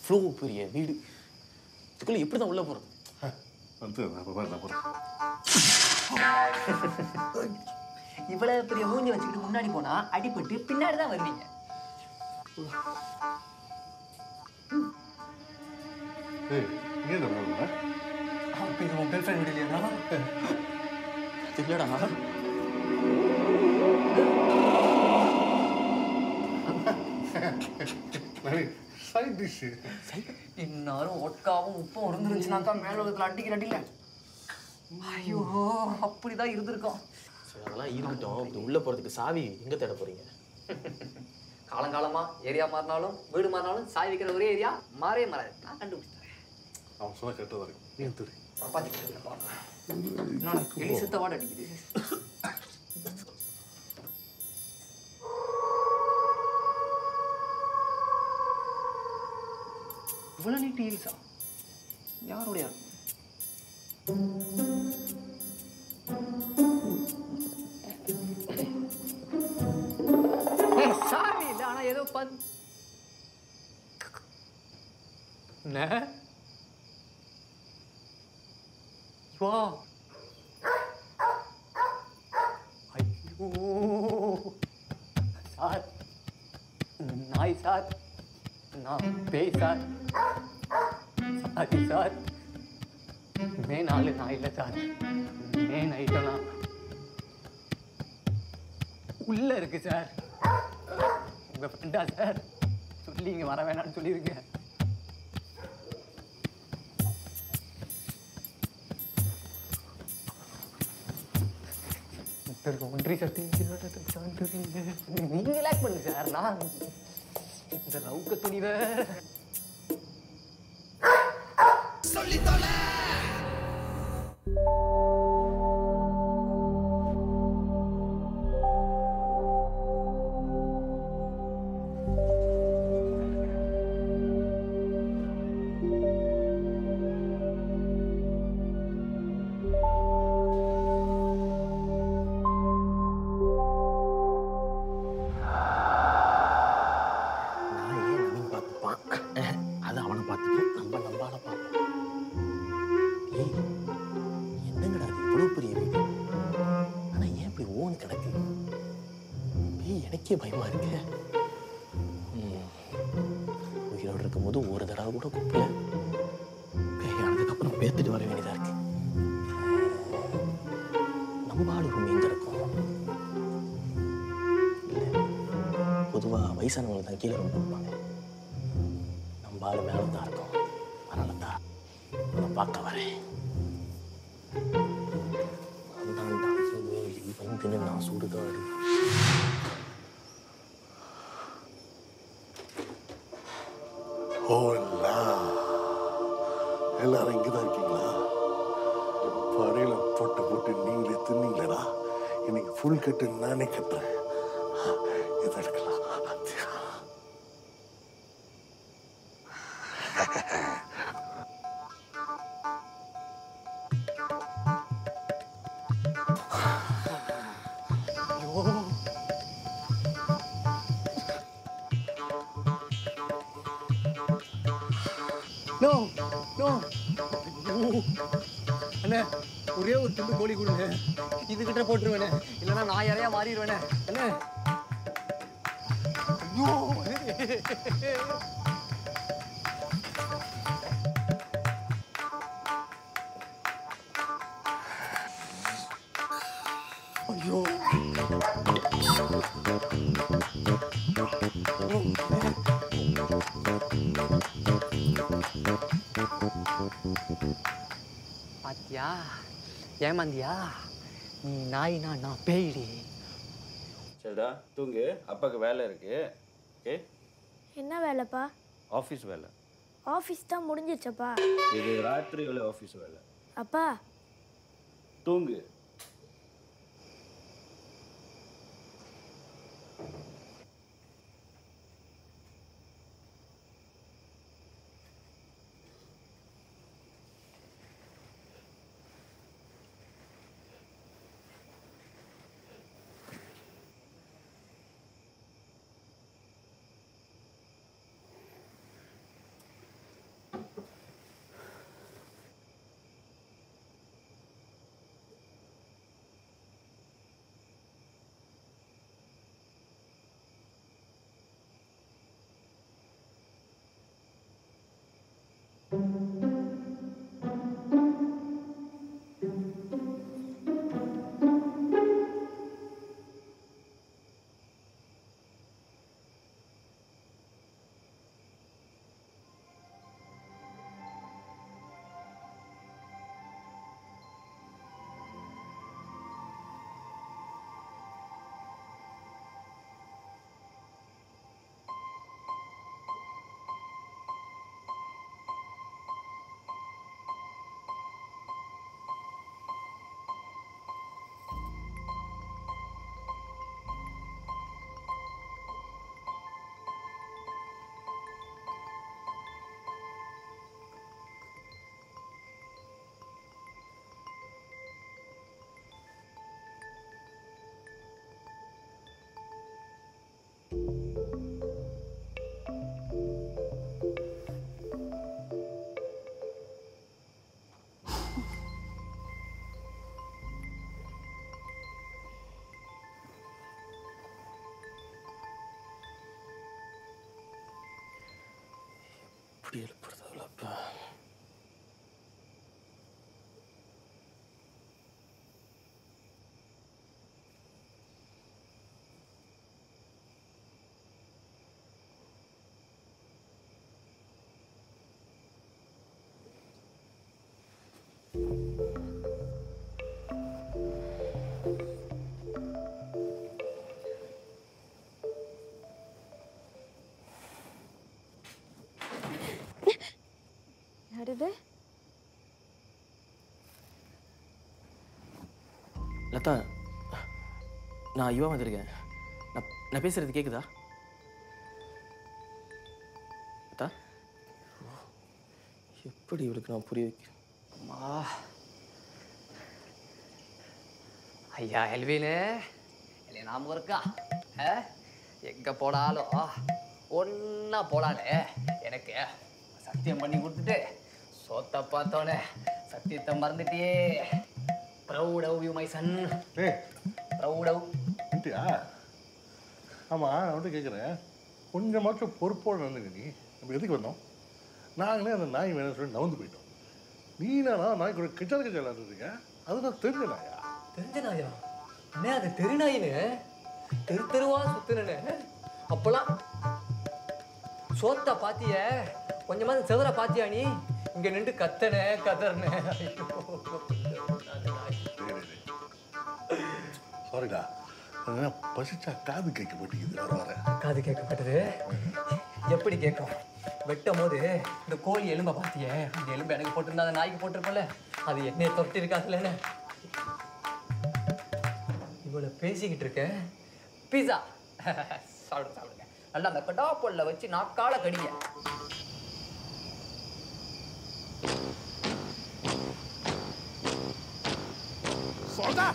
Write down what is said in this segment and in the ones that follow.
இவ்வளோ பெரிய வீடு, இதுக்குள்ள எப்படி தான் உள்ள போறது? இவ்வளவு பெரிய மூஞ்சி வச்சுக்கிட்டு முன்னாடி போனா அடிபட்டு பின்னாடி தான் வருவீங்க. உன் கேர்ள் ஃப்ரெண்ட் வீடு இல்லையா? இல்லடா, இன்னாரும் ஒட்காவும் உப்பும் இருந்துருந்துச்சுனாக்கா மேலோகத்தில் அடிக்கிற அடியில ஐயோ அப்படிதான் இருந்திருக்கோம். சரி அதெல்லாம் இருக்கட்டும். இப்படி உள்ள போறதுக்கு சாவி எங்க தேட போறீங்க? காலங்காலமா ஏரியா மாறினாலும் வீடு மாறினாலும் சாவி வைக்கிற ஒரே ஏரியா மாறே மாறாது. நான் கண்டுபிடிச்சேன். அவன் சொன்ன கேட்டு வரைக்கும் நீ எடுத்துரு. எலி சுத்த வாட அடிக்குது. இவ்வளவு நீட்டு ஹீல்ஸா? யாருடைய சாவி இல்லை, ஆனா ஏதோ வா ஐயோ சார், நாய் சார், நான் பேய் சார். சாரி சார், மே 4 நான் இல்லை சார். மே நைட்டெல்லாம் உள்ள இருக்கு சார். உங்க ஃப்ரெண்டா சார்? சொல்லி இங்க வர வேணாம்னு சொல்லியிருக்கேன். ஒன்றி சட்டி நீங்க ரிலாக்ஸ் பண்ணுங்க சார். நான் இந்த ரவுக்க துணிவ சொல்லி தொலை. எனக்கே பயமா இருக்கு. உயிரோடு இருக்கும்போது ஒரு தடவை கூட கூப்பிடல. பேயானதுக்கப்புறம் பேத்துட்டு வர வேண்டியதா இருக்கு. நம்ம ஆளு ரூம் எங்க இருக்கும்? பொதுவா வயசானவங்களுக்கு தான் கீழே ரூம் கொடுப்பாங்க. நம்ம ஆளு மேல தான் இருக்கும். அதனால தான் நான் பார்க்க வரேன். வந்து நான் சுடுகாடு. எல்லாரும் இங்கதான் இருக்கீங்களா? படையில போட்டு போட்டு நீங்களே தின்னீங்களா? இன்னைக்கு ஃபுல் கட்டு நானே கட்டுறேன். இதை எடுக்கலாம். அண்ணே, ஒரே ஒரு துண்டு கோழி கொடுங்க. இதுகிட்ட போட்டுருவேனே, இல்லைன்னா நான் யாரையா மாறிடுவேனே. அண்ணே ஐயோ பாத்தியா, ஏமாந்தியா? நீ நாயினா நான் பேய்டி. சரிடா, தூங்கு. அப்பாவுக்கு வேலை இருக்கு. ஓகே? என்ன வேலைப்பா? ஆஃபீஸ் வேலை. ஆஃபீஸ் தான் முடிஞ்சிருச்சப்பா. இது ராத்திரி வேலை, ஆஃபீஸ் வேலை. அப்பா தூங்கு. எப்படி எழுப்புறதுலப்பா? யாருது? லதா, நான் யுவா வந்திருக்கேன். நான் பேசுறது கேக்குதா? லதா, எப்படி இவளுக்கு நான் புரிய வைக்கிறேன்? அம்மா ஐயா எல்வினு இல்லையா ஞாபகம் இருக்கா? எங்கே போனாலும் ஒன்றா போனாலே எனக்கு சத்தியம் பண்ணி கொடுத்துட்டு சோத்தை பார்த்தோன்னே சத்தியத்தை மறந்துட்டியே. Proud of you my son. Proud of. India? ஆமாம், நான் வந்து கேட்குறேன், கொஞ்சமாச்சும் பொறுப்போடு நடந்துங்க. நீ நம்ம எதுக்கு வந்தோம்? நாங்களே அந்த நாய் வேணும்னு சொல்லி நவுந்து போயிட்டோம். நீ நானா நாய் கூட கிச்சல் கிச்சல் இருந்துருக்க? அது நான் தெரிஞ்ச நாயா? தெரிஞ்ச நாயா? என்ன அது தெருநாயின்னு தெரு தெருவா சுத்துனே. அப்பெல்லாம் சோத்தை பாத்திய கொஞ்சமாவது செவர பாத்தியா நீ? இங்க நின்று கத்தனே கதறனே. சாரிடா, பசிச்சா காது கேட்க மாட்டேங்குது. வர வர காது கேட்கப்பட்டது எப்படி கேட்கும்? வெட்டும் போது இந்த கோழி எலும்பை பாத்திய, அந்த எலும்பு எனக்கு போட்டிருந்தா அந்த நாய்க்கு போட்டிருப்பல, அது என்னைய தொட்டு இருக்காதுல்ல. இவ்வளோ பேசிக்கிட்டு இருக்க. பீஸா சாப்பிடுங்க சாப்பிடுங்க. நல்லா அந்த கடாப்பொல்ல வச்சு நாக்கால கடிங்க. சொல்டா.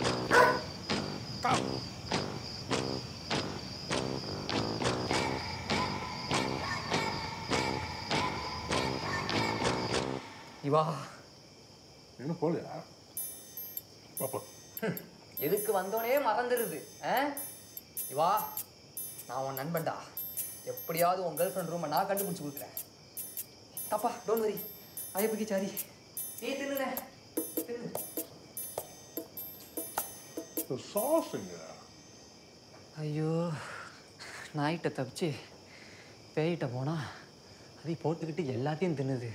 இவா இன்னும் போலையா? பாப்பா, எதுக்கு வந்தோனே மறந்துடுது. இவா, நான் உன் நண்பன்டா. எப்படியாவது உன் கேர்ள் ஃப்ரெண்ட் ரூமை நான் கண்டுபிடிச்சி கொடுக்குறேன். தப்பா டோன்ட் வரி. ஐயப்பக்கி சாரி. நீ தின்னு தின்னு. சாஸுங்க. ஐயோ, நாய்கிட்ட தப்பிச்சு பேயிட்ட போனா அதை போட்டுக்கிட்டு எல்லாத்தையும் தின்னுது.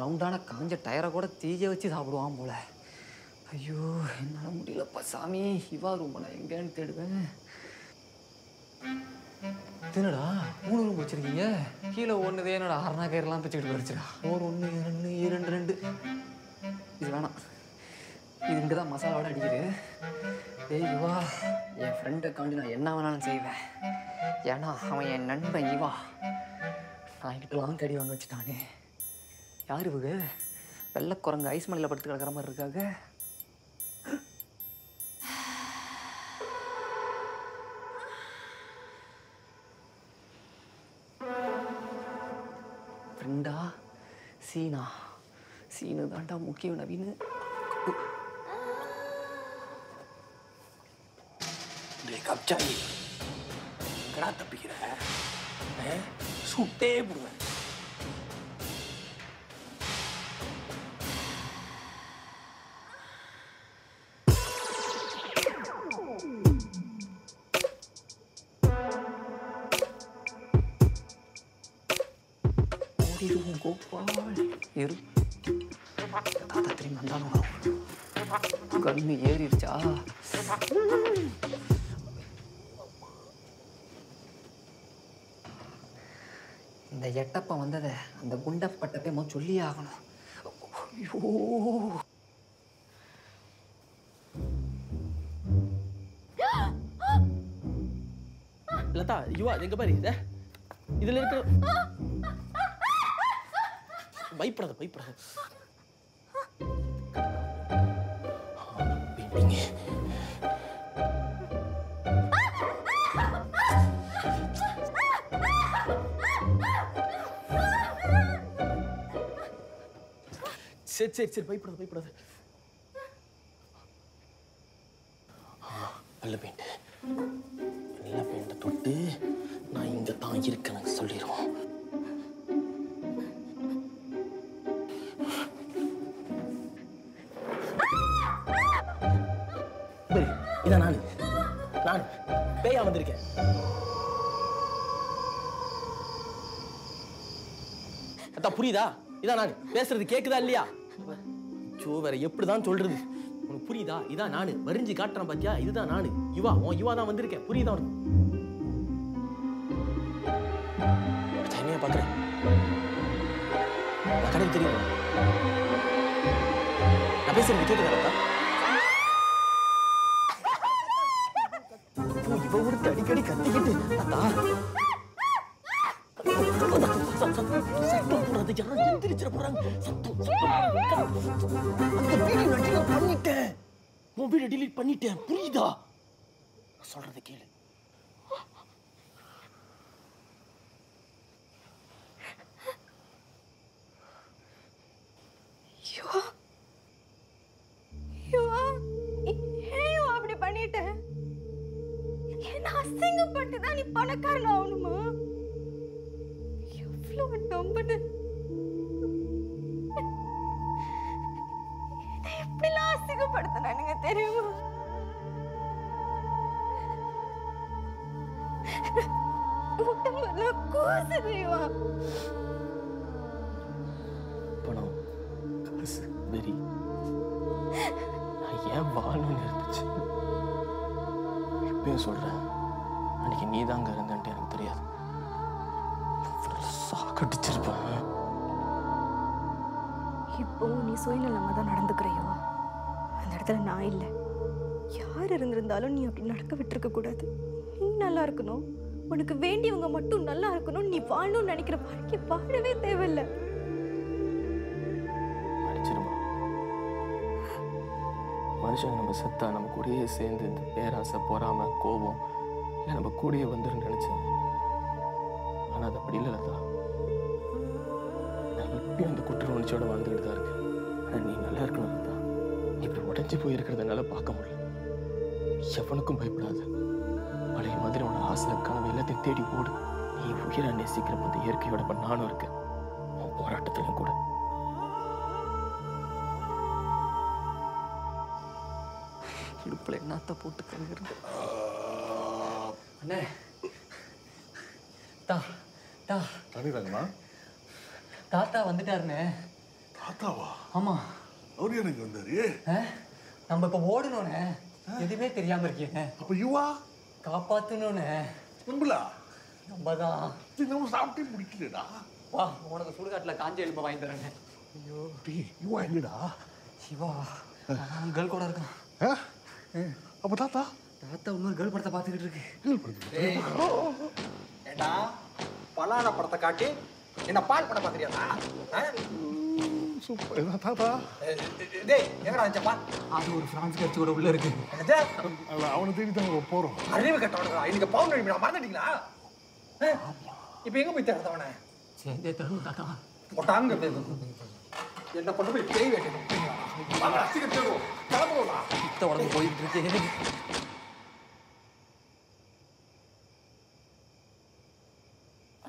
ரவுண்டான காஞ்ச டயரை கூட தீய வச்சு சாப்பிடுவான் போல. ஐயோ, என்னால் முடியலப்பா சாமி. இவா ரூம் நான் எங்கேன்னு தேடுவேன். தின்னடா, 3 ரூம் வச்சிருக்கீங்க. கீழே ஒன்றுதே என்னோட அரணா கயிறுலாம் பிச்சுக்கிட்டு வச்சுடா. 1 2 2 இது வேணாம். இது இங்கே தான் மசாலாவோட அடிக்குது. ஏய் இவா, என் ஃப்ரெண்டுக்காண்டி நான் என்ன வேணாலும் செய்வேன். ஏன்னா அவன் என் நண்பன். இவா நான் என்கிட்டலாம் கடி வாங்க வச்சுட்டானே. யார் இவங்க? வெள்ளைக்குரங்கு ஐஸ் மலையில் படுத்து கிடக்கிற மாதிரி இருக்காங்க. ஃப்ரெண்டா? சீனா? சீனு தாண்டா முக்கியம் நவீனு. கப்சாயி கடா தப்பிக்கிற சுட்டே போடுவேன். கோபால் இரு. தாத்தா திரும்பி வந்தாலும் வரும். கண்ணு ஏறிடுச்சா? இந்த எட்டப்ப வந்ததை அந்த குண்டப்பட்டப்பே சொல்லியே ஆகணும். ஐயோ, லதா யுவா எங்க பாரு இத இதுல இருக்கிற பயப்படாத பயப்படாத. சரி சரி சரி பயப்படாத பயப்படாத. நல்ல பெயிண்ட் நல்ல பெயிண்ட்டை தொட்டு நான் இங்க தான் இருக்கேன்னு சொல்லிடுவோம். இதான் நான் பேயா வந்திருக்கேன். அத்தா புரியுதா? இதான் நான் பேசுறது கேக்குதா இல்லையா? சோ வேற எப்படிதான் சொல்றது உனக்கு புரியுதா? இதான் நானு வரிஞ்சு காட்டுறேன் பாத்தியா? இதுதான் நானு யுவா. உன் யுவா தான் வந்திருக்கேன். புரியுதா உனக்கு? என்னைய பாக்குறேன் கடைக்கு தெரியும். நான் பேசுறது கேக்குதா? இவ கொடுத்து அடிக்கடி கத்திக்கிட்டு அத்தா சத்தம் போடாது. யாரும் எந்திரிச்சிட போறாங்க. அந்த வீடியோ நான் பண்ணிட்டேன். உன் வீடியோ டிலீட் பண்ணிட்டேன். புரியுதா? நான் சொல்றதை கேளு. அப்படி பண்ணிட்டேன். என்ன அசிங்கப்பட்டு தான் நீ பணக்காரன் ஆகணுமா? எவ்வளவு நம்புன? இதை எப்படிலாம் அசிங்கப்படுத்தினானுங்க தெரியுமா? உடம்பெல்லாம் கூசுதையா? பணம் காசு வெறி நான் ஏன் வாழணும்னு இருந்துச்சு. இப்பயும் சொல்றேன், அன்னைக்கு நீ தாங்க இருந்தன்ட்டு எனக்கு தெரியாது. சாக்கடிச்சிருப்பேன். இப்போ நீ சுயநலமா தான் நடந்துக்கிறையோ? அந்த இடத்துல நான் இல்லை. யார் இருந்திருந்தாலும் நீ அப்படி நடக்க விட்டுருக்க கூடாது. நீ நல்லா இருக்கணும், உனக்கு வேண்டியவங்க மட்டும் நல்லா இருக்கணும். நீ வாழணும்னு நினைக்கிற வாழ்க்கை வாழவே தேவையில்லை. மனுஷங்க நம்ம செத்தா நம்ம கூடயே சேர்ந்து இந்த பேராசை பொறாம கோபம் இல்லை நம்ம கூடயே வந்துருன்னு நினைச்சேன். ஆனா அது அப்படி இல்லை லதா. நான் இப்பயும் அந்த குற்ற உணர்ச்சியோட வாழ்ந்துகிட்டு தான் இருக்கு. ஆனா நீ நல்லா இருக்கணும் லதா. நீ இப்படி உடஞ்சி போயிருக்கிறதுனால பார்க்க முடியல. எவனுக்கும் பயப்படாது. பழைய மாதிரி உன ஆசை கனவு எல்லாத்தையும் தேடி ஓடு. நீ உயிரை நேசிக்கிறப்ப அந்த இயற்கையோட நானும் இருக்கேன். உன் போராட்டத்திலையும் கூட. இடுப்புல என்னத்த போட்டு கழுகுறேன். அண்ணே தா தா தனிதாங்கம்மா. தாத்தா வந்துட்டாருண்ணே. தாத்தாவா? ஆமா. அவரு எனக்கு வந்தாரு. நம்ம இப்ப ஓடணும்ண்ணே. எதுவுமே தெரியாம இருக்கீங்க. அப்ப யுவா காப்பாத்தணும்ண்ணே. நம்பலா நம்ம தான் நம்ம சாப்பிட்டே முடிக்கலடா. வா உனக்கு சுடுகாட்டுல காஞ்ச எலும்பை வாங்கி தரேண்ணே. ஐயோ யுவா எங்கடா? சிவா கேர்ள் கூட இருக்கான். அப்ப தாத்தா தாத்தா இன்னொரு கேர்ள் படத்தை பார்த்துக்கிட்டு இருக்கு. ஏண்டா பலான படத்தை காட்டி என்ன பால் படம் பார்க்குறியாடா? சூப்பர் தாத்தா. டேய் எங்கடா வச்சப்பா? அது ஒரு பிரான்ஸ் கட்சி கூட உள்ள இருக்கு. அவனை தேடி தான் போறோம். அறிவு கட்டவனடா. இன்னைக்கு பவுன் நான் மறந்துட்டீங்களா? இப்போ எங்க போய் தேடுறது அவனை? சேர்ந்தே தருவோம் தாத்தா. போட்டாங்க என்ன கொண்டு போய் பேய் வைக்கணும். கிளம்புவோம்டா. இத்த உடம்பு போயிட்டு இருக்கு.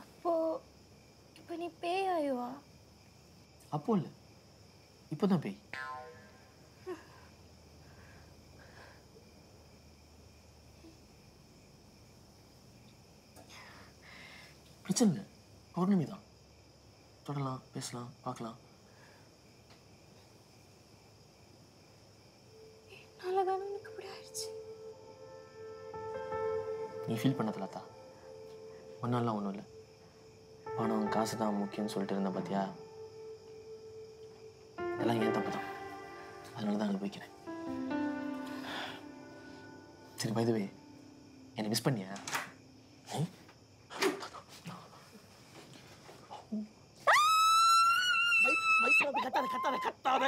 அப்போ இப்போ நீ பேயாயுவா? அப்போ இல்லை, இப்போதான் பேய். பிரச்சனை இல்லை, பௌர்ணமி தான். தொடலாம், பேசலாம், பார்க்கலாம். என்னாலதான் உனக்கு இப்படி ஆயிடுச்சு. நீ ஃபீல் பண்ணதில்ல அத்தா. ஒன்றாலாம் ஒன்றும் இல்லை. பணம் காசு தான் முக்கியம்னு சொல்லிட்டு இருந்தேன் பார்த்தியா? எல்லாம் ஏன் தப்பு தான். அதனால தான் அனுபவிக்கிறேன். சரி, பை தி வே, என்னை மிஸ் பண்ணியா?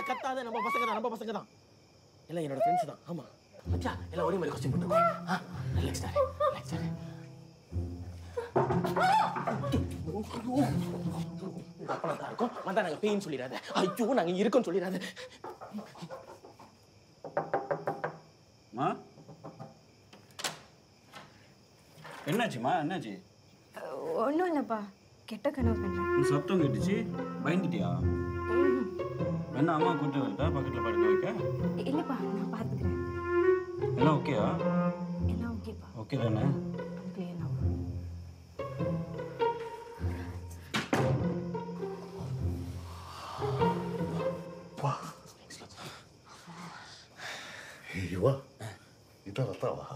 கத்தாத நம்ம பசங்க தான் எல்லாம் என்னோட ஃப்ரெண்ட்ஸ் தான். ஆமா மச்சா, எல்லாம் ஒரே மாதிரி கொஸ்டின் பண்ணுவோம். ரிலாக்ஸ் அப்பலாம் தான் இருக்கும். வந்தா நாங்க பேயின்னு சொல்லிடாத. ஐயோ நாங்க இருக்கோம்னு சொல்லிடாத. மா என்னாச்சுமா? என்னாச்சு? ஒன்றும் இல்லைப்பா, கெட்ட கனவு கண்டேன். நீ சத்தம் கேட்டுச்சு, பயந்துட்டியா? என்ன அம்மா கூட்டு வரட்டா பக்கத்தில் படுக்க வைக்க? இல்லைப்பா, நான் பார்த்துக்கிறேன். எல்லாம் ஓகேயா? எல்லாம் ஓகேப்பா. ஓகே தானே? கிளியர் நான். ஐயோ இதான் ரத்தாவா?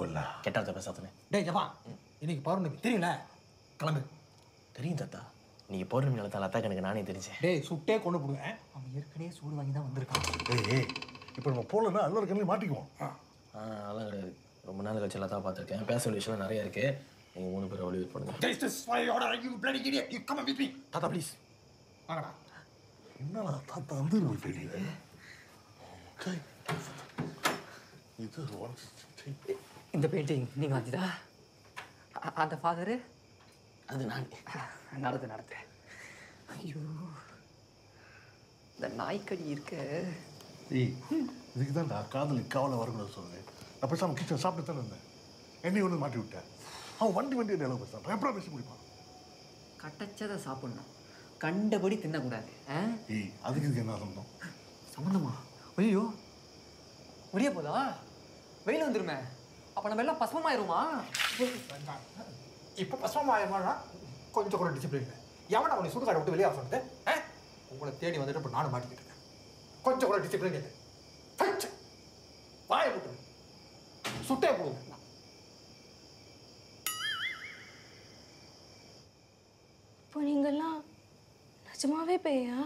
ஓலா கெட்டாத பேசாதனே. டேய் ஜப்பா, இன்னைக்கு பௌர்ணமி தெரியல, கிளம்பு. தெரியும் தாத்தா, நீங்க பௌர்ணமி நாள் தான் எனக்கு நானே தெரிஞ்சேன். டேய் சுட்டே கொண்டு போடுவேன். அவன் ஏற்கனவே சூடு வாங்கி தான் வந்திருக்கான். ஏய் இப்போ நம்ம போகலன்னா எல்லாரும் கண்ணிலையும் மாட்டிக்குவோம். அதெல்லாம் கிடையாது. ரொம்ப நாள் கழிச்சு எல்லாம் தான் பார்த்துருக்கேன். பேச வேண்டிய விஷயம் நிறைய இருக்கு. நீங்கள் 3 பேர் அவ்வளோ பண்ணுங்க. தாத்தா ப்ளீஸ். வாங்கடா. என்னடா தாத்தா வந்து தெரியல. இது இந்த பெயிண்டிங் நீங்கள் வாங்கிதா? அந்த ஃபாதரு? அது நான். நடத்து. ஐயோ, இந்த நாய்க்கடி இருக்க. ஏய் இதுக்கு தான்டா காதலி காவலை வரக்கூடாது சொல்லுவேன். நான் பேசாமல் கிச்சன் சாப்பிட்டு தானே இருந்தேன். என்னையும் ஒன்று மாட்டி விட்டேன். அவன் வண்டி நிலவு பேசுகிறான். எப்படா பேசி முடிப்பான்? கட்டச்சதை சாப்பிடணும், கண்டபடி தின்னக்கூடாது. ஏய் அதுக்கு இதுக்கு என்ன சம்பந்தம்? சம்மந்தமா? ஐயோ, முடிய போதா? வெயில் வந்துருமே, அப்போ நம்ம எல்லாம் பசுமாயிருமா? இப்போ பசுமாயமானா கொஞ்சம் கூட டிசிப்ளின் இல்லை. எவன் அவனை சுடுகாடை விட்டு வெளியே சொன்னது? உங்களை தேடி வந்துட்டு இப்போ நானும் மாட்டிக்கிட்டு இருக்கேன். கொஞ்சம் கூட டிசிப்ளின் இல்லை. வாயை விட்டு சுட்டே போடுங்க. இப்போ நீங்கள்லாம் நிஜமாவே பேயா?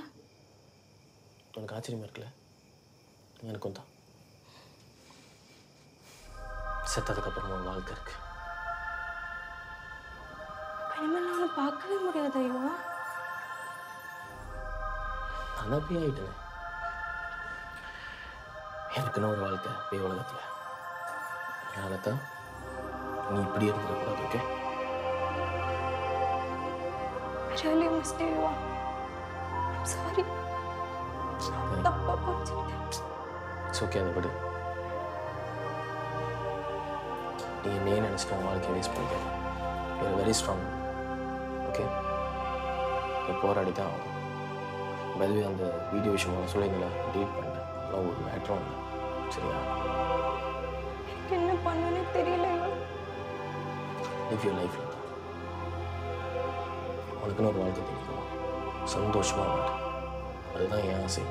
உனக்கு ஆச்சரியமா இருக்குல்ல? எனக்கும் தான். செத்ததுக்கப்புறமா ஒரு வாழ்க்கை இருக்கு. இனிமேல் நான் பார்க்கவே முடியாது. ஐயோ, நான் பேய் ஆயிட்டேன். எனக்குன்னு ஒரு வாழ்க்கை பேய் உலகத்தில். அதனால தான் நீ இப்படி இருந்துடக்கூடாது. Okay? really missed you. I'm sorry. தப்பா புரிஞ்சுக்கிட்டேன். இட்ஸ் ஓகே, அதை விடு. நீ என்னையே நினச்சிட்டு உன் வாழ்க்கையை வேஸ்ட் பண்ணிக்க. You're very strong. ஓகே? நீ போராடி தான் ஆகும். பதுவே அந்த வீடியோ விஷயமாக சொல்லிங்களா டீல் பண்ணிட்டேன். அதெல்லாம் ஒரு மேட்ரும் இல்லை. சரியா? எனக்கு என்ன பண்ணனே தெரியல. Live your life. உனக்குன்னு ஒரு வாழ்க்கை தெரியும். சந்தோஷமாக மாட்டேன். அதுதான் என் ஆசை.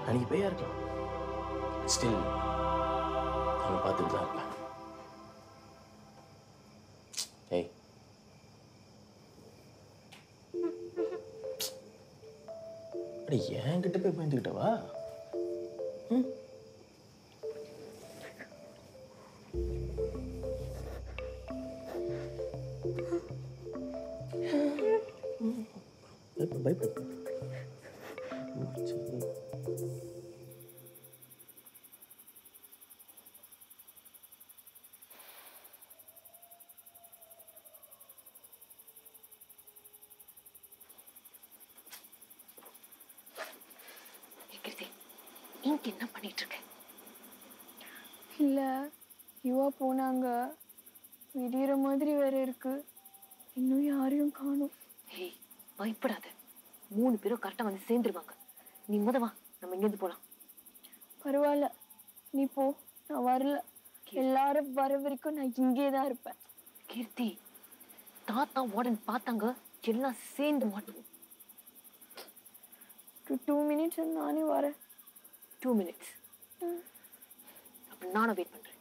அன்றைக்கி பேயா இருக்கலாம். ஸ்டில் அவனை பார்த்துட்டு தான் இருப்பேன். ஏய், அப்படி என்கிட்ட போய் பயந்துக்கிட்டவா? பயப்பட இங்க என்ன பண்ணிட்டு இருக்க? இல்ல, யுவா போனாங்க. விடிகிற மாதிரி வேற இருக்கு. இன்னும் யாரையும் காணும். ஏய், பயப்படாத. 3 பேரும் கரெக்டா வந்து சேர்ந்துருவாங்க. நீ வா, நம்ம இங்கிருந்து போலாம். பரவாயில்ல, நீ போ, நான் வரல. எல்லாரும் வர வரைக்கும் நான் இங்கே தான் இருப்பேன். கீர்த்தி, தாத்தா வார்டன் பார்த்தாங்க எல்லாம் சேர்ந்து மாட்டோம். 2 minutes நானே வரேன். 2 minutes. அப்ப நானும் வெயிட் பண்றேன்.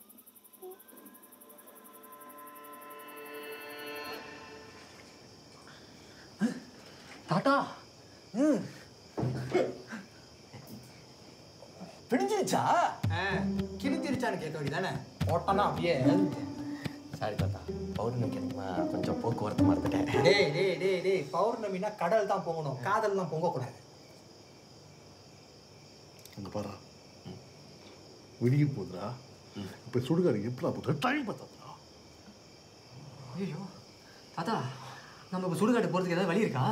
தாத்தா பிடிஞ்சிருச்சா? கிழிஞ்சிருச்சான்னு கேட்க வேண்டியதானே? ஓட்டனா அப்படியே. சாரி தாத்தா, பௌர்ணமிக்கு எனக்குமா கொஞ்சம் போக்குவரத்து மறந்துட்டேன். டேய் டேய் டேய் டேய், பௌர்ணமினா கடல் தான் போகணும், காதல்லாம் பொங்கக்கூடாது. அங்க பாரு, விடிய போதுடா. இப்ப சுடுகாடு எப்படா போகுது? டைம் பார்த்தாடா. ஐயோ தாத்தா, நம்ம இப்போ சுடுகாட்டு போகிறதுக்கு ஏதாவது வழி இருக்கா?